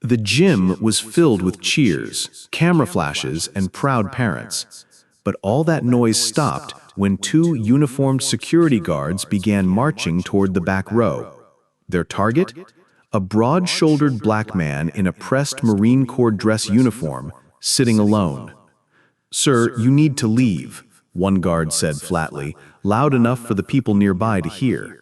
The gym was filled with cheers, camera flashes, and proud parents. But all that noise stopped when two uniformed security guards began marching toward the back row. Their target? A broad-shouldered black man in a pressed Marine Corps dress uniform, sitting alone. "Sir, you need to leave," one guard said flatly, loud enough for the people nearby to hear.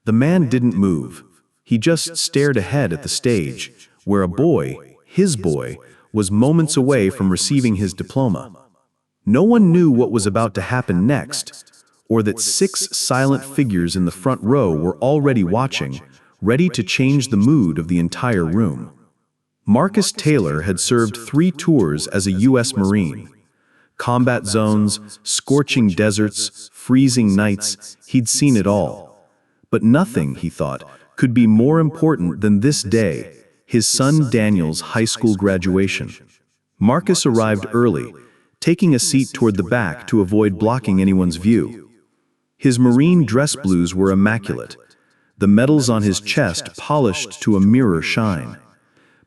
The man didn't move. He just stared ahead at the stage, where a boy, his boy, was moments away from receiving his diploma. No one knew what was about to happen next, or that 6 silent figures in the front row were already watching, ready to change the mood of the entire room. Marcus Taylor had served 3 tours as a U.S. Marine. Combat zones, scorching deserts, freezing nights, he'd seen it all. But nothing, he thought, could be more important than this day, his son Daniel's high school graduation. Marcus arrived early, taking a seat toward the back to avoid blocking anyone's view. His Marine dress blues were immaculate, the medals on his chest polished to a mirror shine.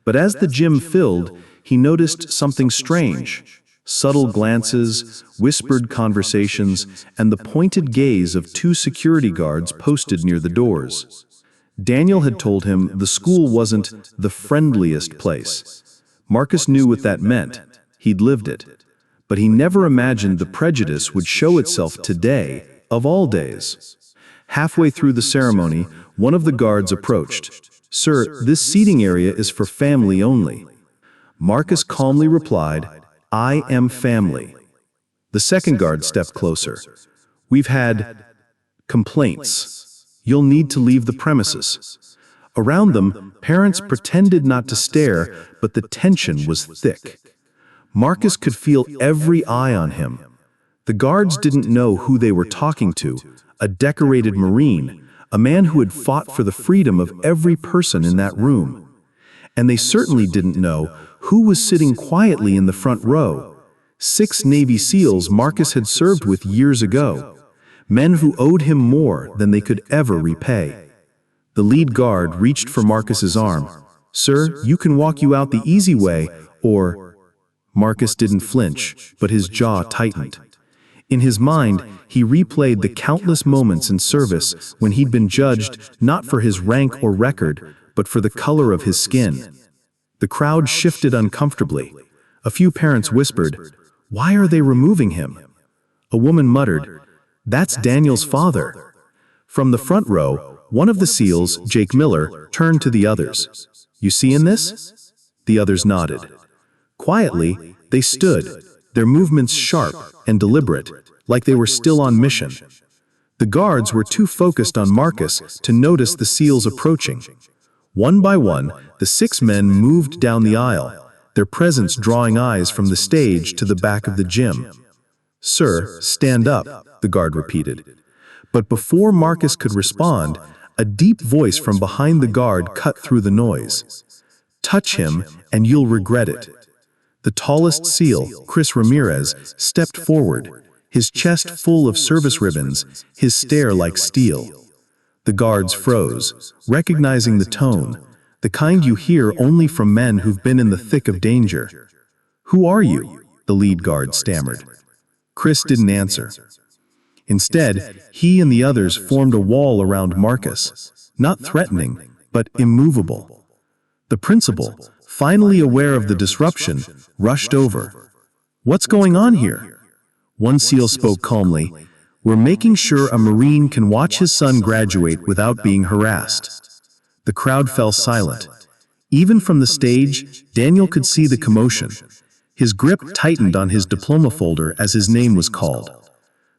But as the gym filled, he noticed something strange. Subtle glances, whispered conversations, and the pointed gaze of 2 security guards posted near the doors. Daniel had told him the school wasn't the friendliest place. Marcus knew what that meant. He'd lived it. But he never imagined the prejudice would show itself today, of all days. Halfway through the ceremony, one of the guards approached. "Sir, this seating area is for family only." Marcus calmly replied, "I am family." The second guard stepped closer. "We've had complaints. You'll need to leave the premises." Around them, parents pretended not to stare, but the tension was thick. Marcus could feel every eye on him. The guards didn't know who they were talking to, a decorated Marine, a man who had fought for the freedom of every person in that room. And they certainly didn't know who was sitting quietly in the front row. 6 Navy SEALs Marcus had served with years ago. Men who owed him more than they could ever repay. The lead guard reached for Marcus's arm. "Sir, you can walk you out the easy way, or—" Marcus didn't flinch, but his jaw tightened. In his mind, he replayed the countless moments in service when he'd been judged not for his rank or record, but for the color of his skin. The crowd shifted uncomfortably. A few parents whispered, "Why are they removing him?" A woman muttered, "That's Daniel's father." From the front row, one of the SEALs, Jake Miller, turned to the others. "You see in this?" The others nodded. Quietly, they stood, their movements sharp and deliberate, like they were still on mission. The guards were too focused on Marcus to notice the SEALs approaching. One by one, the 6 men moved down the aisle, their presence drawing eyes from the stage to the back of the gym. "Sir, stand up," the guard repeated. But before Marcus could respond, a deep voice from behind the guard cut through the noise. "Touch him, and you'll regret it." The tallest SEAL, Chris Ramirez, stepped forward, his chest full of service ribbons, his stare like steel. The guards froze, recognizing the tone, the kind you hear only from men who've been in the thick of danger. "Who are you?" the lead guard stammered. Chris didn't answer. Instead, he and the others formed a wall around Marcus, not threatening, but immovable. The principal, finally aware of the disruption, rushed over. "What's going on here?" One SEAL spoke calmly. "We're making sure a Marine can watch his son graduate without being harassed." The crowd fell silent. Even from the stage, Daniel could see the commotion. His grip tightened on his diploma folder as his name was called.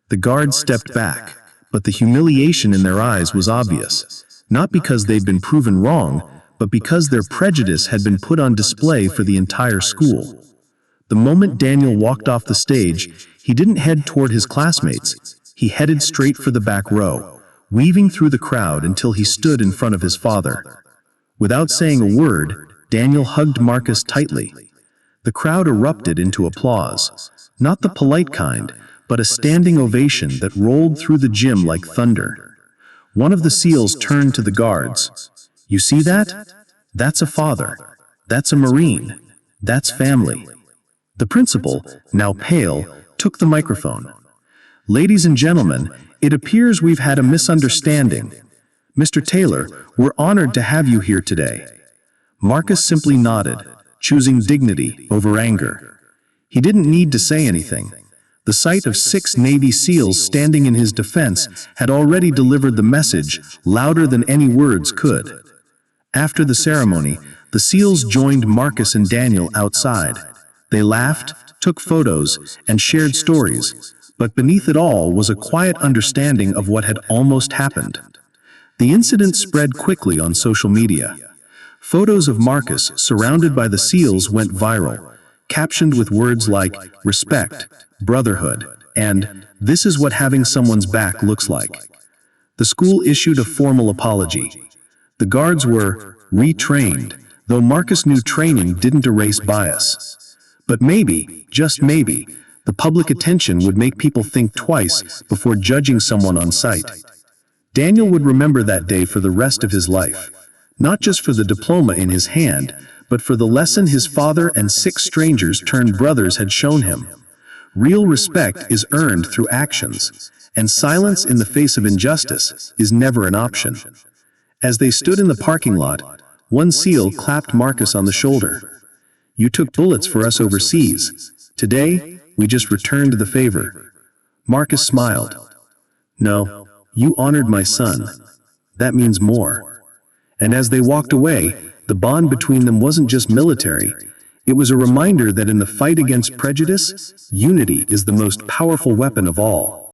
The guards stepped back, but the humiliation in their eyes was obvious, not because they'd been proven wrong, but because their prejudice had been put on display for the entire school. The moment Daniel walked off the stage, he didn't head toward his classmates. He headed straight for the back row, weaving through the crowd until he stood in front of his father. Without saying a word, Daniel hugged Marcus tightly. The crowd erupted into applause, not the polite kind, but a standing ovation that rolled through the gym like thunder. One of the SEALs turned to the guards. "You see that? That's a father. That's a Marine. That's family." The principal, now pale, took the microphone. "Ladies and gentlemen, it appears we've had a misunderstanding. Mr. Taylor, we're honored to have you here today." Marcus simply nodded, choosing dignity over anger. He didn't need to say anything. The sight of 6 Navy SEALs standing in his defense had already delivered the message louder than any words could. After the ceremony, the SEALs joined Marcus and Daniel outside. They laughed, took photos, and shared stories, but beneath it all was a quiet understanding of what had almost happened. The incident spread quickly on social media. Photos of Marcus surrounded by the SEALs went viral, captioned with words like "respect," "brotherhood," and "this is what having someone's back looks like." The school issued a formal apology. The guards were retrained, though Marcus knew training didn't erase bias. But maybe, just maybe, the public attention would make people think twice before judging someone on sight. Daniel would remember that day for the rest of his life, not just for the diploma in his hand, but for the lesson his father and 6 strangers turned brothers had shown him. Real respect is earned through actions, and silence in the face of injustice is never an option. As they stood in the parking lot, one SEAL clapped Marcus on the shoulder. "You took bullets for us overseas. Today, we just returned the favor." Marcus smiled. "No, you honored my son. That means more." And as they walked away, the bond between them wasn't just military. It was a reminder that in the fight against prejudice, unity is the most powerful weapon of all.